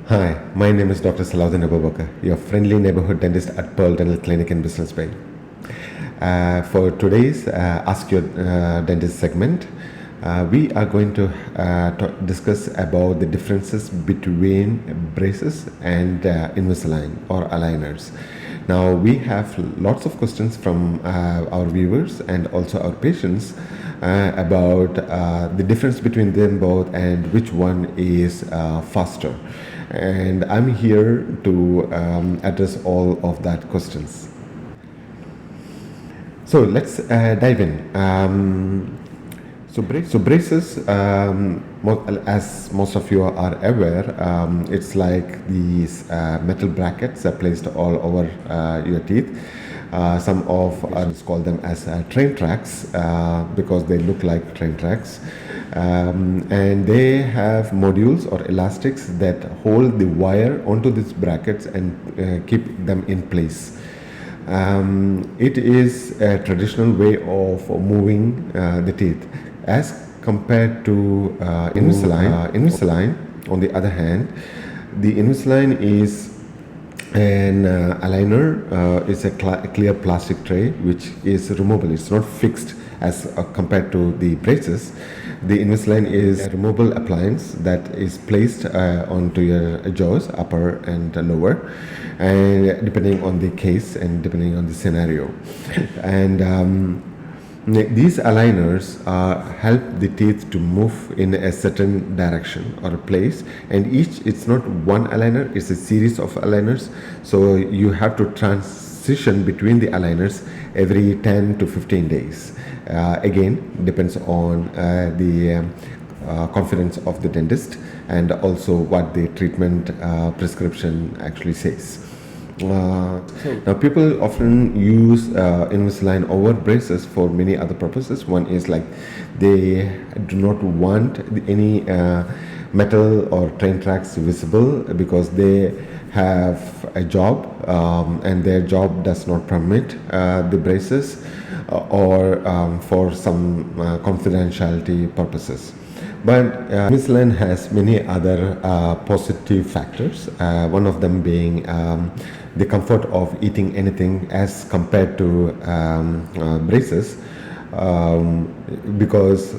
Hi, my name is Dr. SALAHUDEEN ABOOBACKER, your friendly neighborhood dentist at Pearl Dental Clinic in Business Bay. For today's Ask Your Dentist segment, we are going to discuss about the differences between braces and Invisalign or aligners. Now, we have lots of questions from our viewers and also our patients about the difference between them both and which one is faster. And I'm here to address all of that questions. So let's dive in. So braces, as most of you are aware, it's like these metal brackets are placed all over your teeth. Some of us call them as train tracks because they look like train tracks. And they have modules or elastics that hold the wire onto these brackets and keep them in place. It is a traditional way of moving the teeth as compared to Invisalign. Invisalign, on the other hand, the Invisalign is an aligner. It's a clear plastic tray which is removable. It's not fixed as compared to the braces. The Invisalign is a removable appliance that is placed onto your jaws, upper and lower, and depending on the case and depending on the scenario. And these aligners help the teeth to move in a certain direction or a place, and it's not one aligner, it's a series of aligners. So you have to transition between the aligners every 10 to 15 days. Again, depends on the confidence of the dentist and also what the treatment prescription actually says. Now, people often use Invisalign over braces for many other purposes. One is like they do not want any metal or train tracks visible because they have a job and their job does not permit the braces or for some confidentiality purposes. But Invisalign has many other positive factors, one of them being the comfort of eating anything as compared to braces, because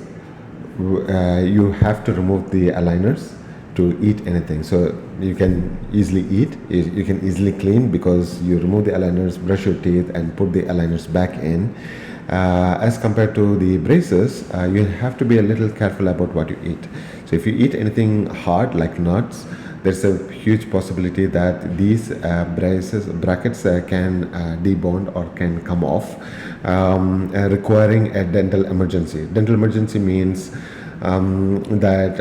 you have to remove the aligners to eat anything. So you can easily eat, you can easily clean because you remove the aligners, brush your teeth and put the aligners back in. As compared to the braces, you have to be a little careful about what you eat. So if you eat anything hard like nuts, there's a huge possibility that these brackets can debond or can come off, requiring a dental emergency. Dental emergency means that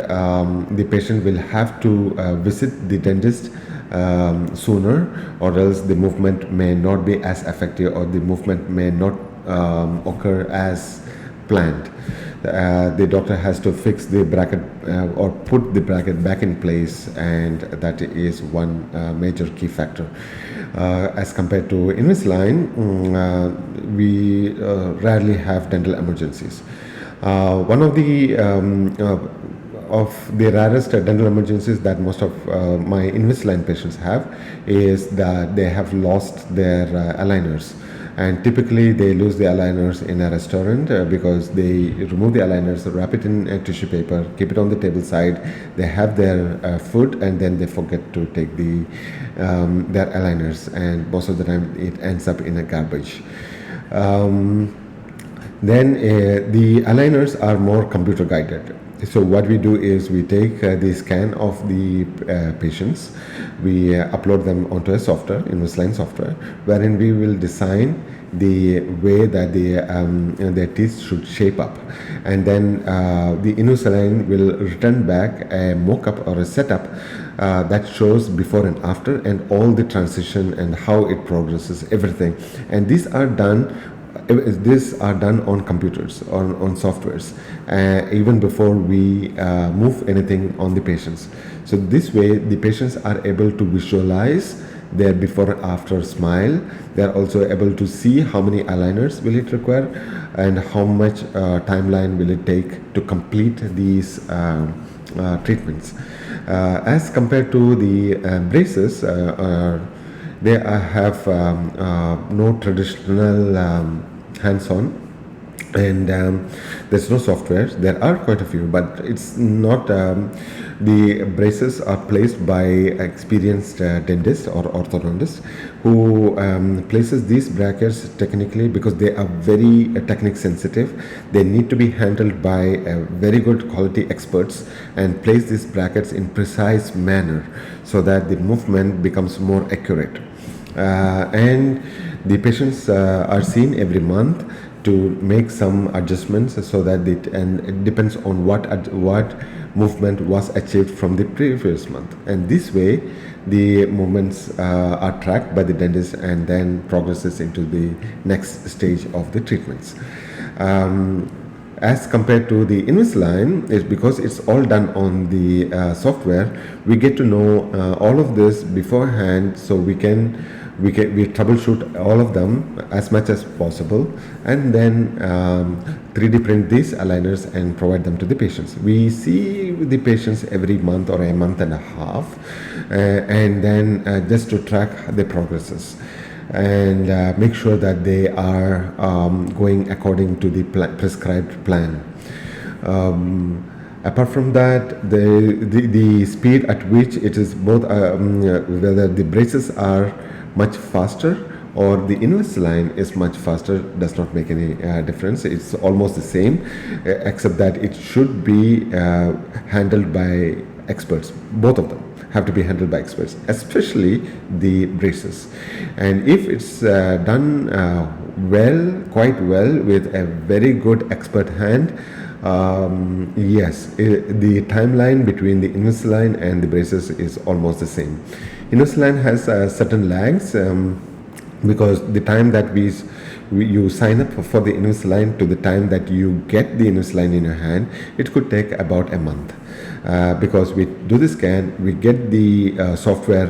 the patient will have to visit the dentist sooner, or else the movement may not be as effective or the movement may not occur as planned. The doctor has to fix the bracket or put the bracket back in place, and that is one major key factor. As compared to Invisalign, we rarely have dental emergencies. One of the rarest dental emergencies that most of my Invisalign patients have is that they have lost their aligners. And typically they lose the aligners in a restaurant because they remove the aligners, wrap it in tissue paper, keep it on the table side. They have their food and then they forget to take their aligners, and most of the time it ends up in a garbage. Then the aligners are more computer guided. So what we do is we take the scan of the patients, we upload them onto a software, Invisalign software, wherein we will design the way that their teeth should shape up, and then the Invisalign will return back a mock-up or a setup that shows before and after, and all the transition and how it progresses, everything. And these are done on computers, on softwares, even before we move anything on the patients. So this way the patients are able to visualize their before and after smile. They are also able to see how many aligners will it require and how much timeline will it take to complete these treatments. As compared to the braces, they have no traditional hands-on, and there's no software. There are quite a few, but it's not. The braces are placed by experienced dentist or orthodontist who places these brackets technically, because they are very technique sensitive. They need to be handled by very good quality experts and place these brackets in precise manner so that the movement becomes more accurate. And the patients are seen every month to make some adjustments so that it depends on what movement was achieved from the previous month, and this way the movements are tracked by the dentist and then progresses into the next stage of the treatments. As compared to the Invisalign, is because it's all done on the software, we get to know all of this beforehand, so we troubleshoot all of them as much as possible, and then 3D print these aligners and provide them to the patients. We see the patients every month or a month and a half, and then just to track the progresses and make sure that they are going according to the prescribed plan. Apart from that, the speed at which it is both, whether the braces are much faster or the Invisalign is much faster, does not make any difference. It's almost the same, except that it should be handled by experts. Both of them have to be handled by experts, especially the braces. And if it's done quite well with a very good expert hand, yes, the timeline between the Invisalign and the braces is almost the same. Invisalign has certain lags, because the time that you sign up for the Invisalign to the time that you get the Invisalign in your hand, it could take about a month. Because we do the scan, we get the software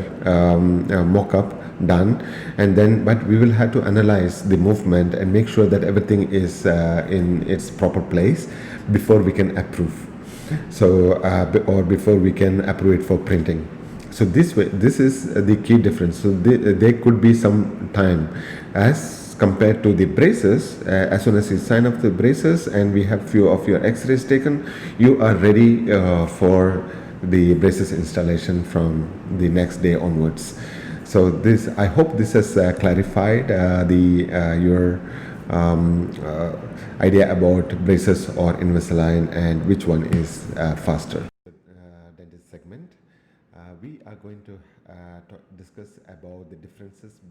mock-up done, and then but we will have to analyze the movement and make sure that everything is in its proper place before we can approve. So or before we can approve it for printing. So this is the key difference. So there could be some time as compared to the braces. As soon as you sign up the braces and we have few of your x-rays taken, you are ready for the braces installation from the next day onwards. So this, I hope this has clarified your idea about braces or Invisalign and which one is faster. Dentist segment, we are going to discuss about the differences